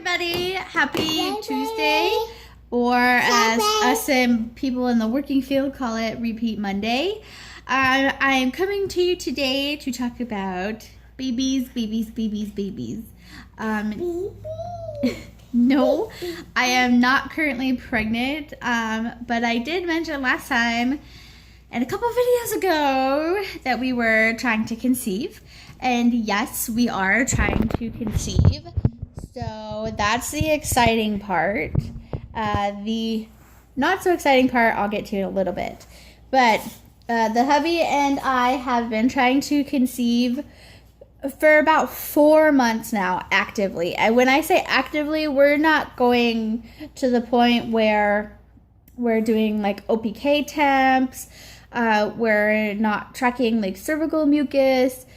everybody. Happy Tuesday, or as us and people in the working field call it, Repeat Monday. I am coming to you today to talk about babies. No, I am not currently pregnant, but I did mention last time and a couple of videos ago that we were trying to conceive. And yes, we are trying to conceive. So that's the exciting part. The not so exciting part I'll get to in a little bit. But the hubby and I have been trying to conceive for about 4 months now, actively. And when I say actively, we're not going to the point where we're doing like OPK temps. We're not tracking like cervical mucus.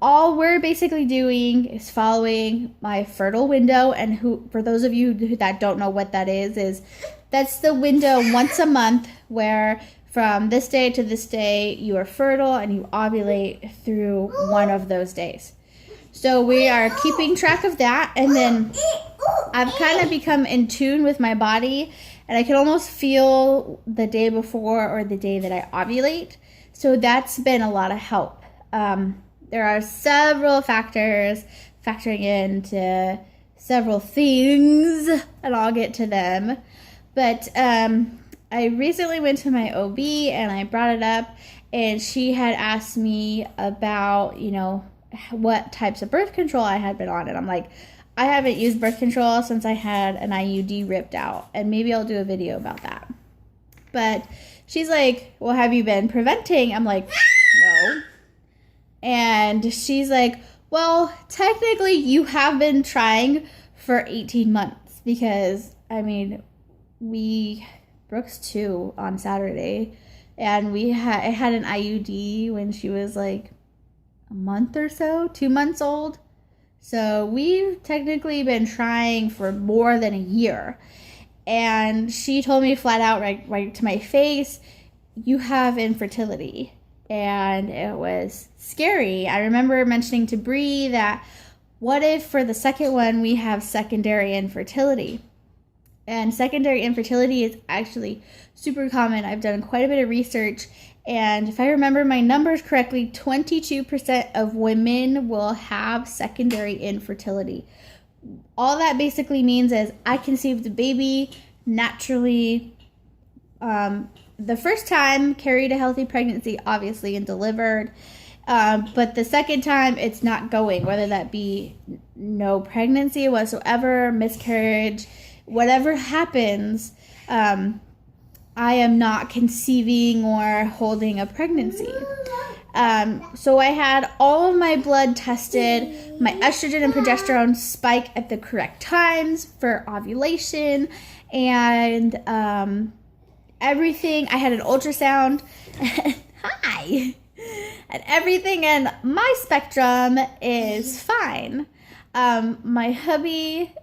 All we're basically doing is following my fertile window, and for those of you that don't know what that is that's the window once a month where from this day to this day you are fertile and you ovulate through one of those days. So we are keeping track of that, and then I've kind of become in tune with my body, and I can almost feel the day before or the day that I ovulate. So that's been a lot of help. There are several factors factoring into several things, and I'll get to them. But I recently went to my OB and I brought it up, and she had asked me about, what types of birth control I had been on. And I'm like, I haven't used birth control since I had an IUD ripped out, and maybe I'll do a video about that. But she's like, well, have you been preventing? I'm like, no. And she's like, well, technically you have been trying for 18 months because, Brooks 2 on Saturday, and I had an IUD when she was like a month or so, 2 months old. So we've technically been trying for more than a year. And she told me flat out, right to my face, you have infertility. And it was scary. I remember mentioning to Bree that what if for the second one we have secondary infertility? And secondary infertility is actually super common. I've done quite a bit of research, and if I remember my numbers correctly, 22% of women will have secondary infertility. All that basically means is I conceived a baby naturally, the first time carried a healthy pregnancy, obviously, and delivered. But the second time, it's not going, whether that be no pregnancy whatsoever, miscarriage, whatever happens, I am not conceiving or holding a pregnancy. So I had all of my blood tested, my estrogen and progesterone spike at the correct times for ovulation, and everything. I had an ultrasound. Hi. And everything in my spectrum is fine. My hubby,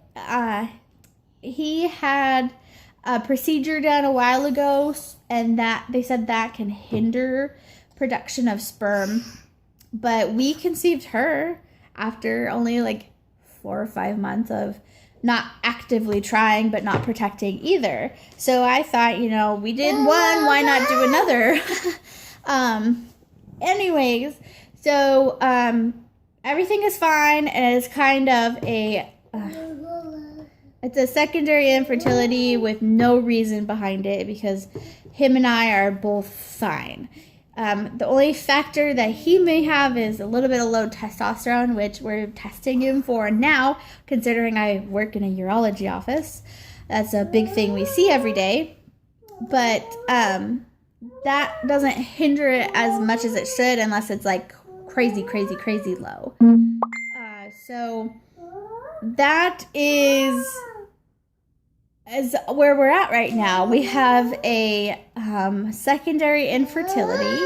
he had a procedure done a while ago, and that they said that can hinder production of sperm. But we conceived her after only like 4 or 5 months of not actively trying, but not protecting either. So I thought, we did one, why not do another? Anyways, so everything is fine, and it's kind of it's a secondary infertility with no reason behind it because him and I are both fine. The only factor that he may have is a little bit of low testosterone, which we're testing him for now, considering I work in a urology office. That's a big thing we see every day. But that doesn't hinder it as much as it should unless it's like crazy low. So that is where we're at right now. We have a secondary infertility.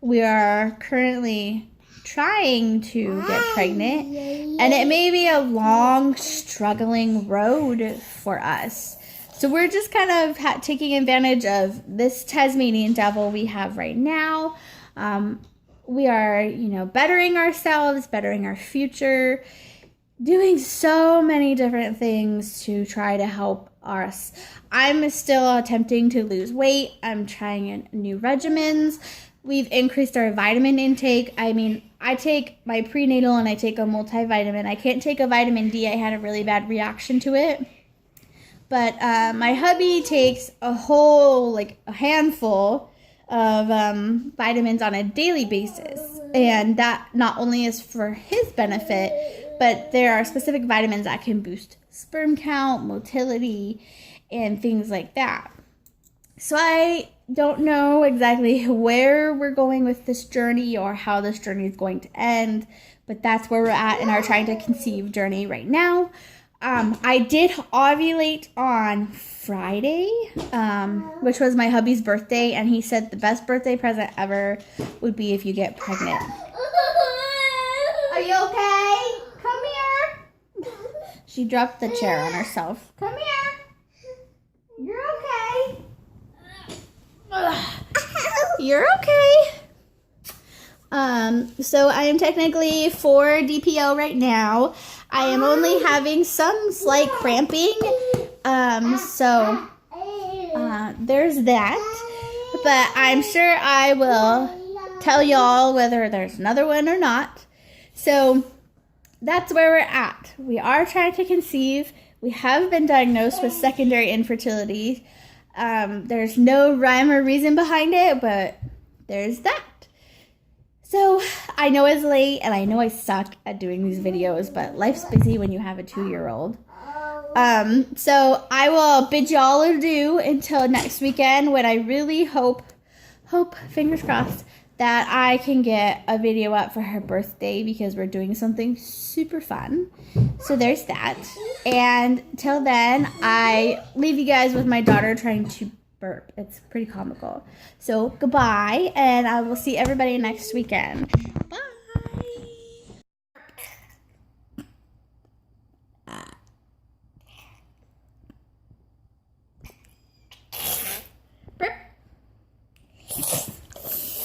We are currently trying to get pregnant, and it may be a long, struggling road for us. So we're just kind of taking advantage of this Tasmanian devil we have right now. We are, bettering ourselves, bettering our future. doing so many different things to try to help us. I'm still attempting to lose weight. I'm trying new regimens. We've increased our vitamin intake. I mean, I take my prenatal and I take a multivitamin. I can't take a vitamin D. I had a really bad reaction to it. But my hubby takes a handful of vitamins on a daily basis. And that not only is for his benefit, but there are specific vitamins that can boost sperm count, motility, and things like that. So I don't know exactly where we're going with this journey or how this journey is going to end, but that's where we're at in our trying to conceive journey right now. I did ovulate on Friday, which was my hubby's birthday, and he said the best birthday present ever would be if you get pregnant. Are you okay? Come here. She dropped the chair on herself. Come here. You're okay. You're okay. So I am technically 4 DPO right now. I am only having some slight cramping. There's that. But I'm sure I will tell y'all whether there's another one or not. So that's where we're at. We are trying to conceive. We have been diagnosed with secondary infertility. There's no rhyme or reason behind it, but there's that. So I know it's late and I know I suck at doing these videos, but life's busy when you have a 2-year-old. So I will bid y'all adieu until next weekend, when I really hope, fingers crossed, that I can get a video up for her birthday, because we're doing something super fun. So there's that. And till then, I leave you guys with my daughter trying to burp. It's pretty comical. So goodbye, and I will see everybody next weekend.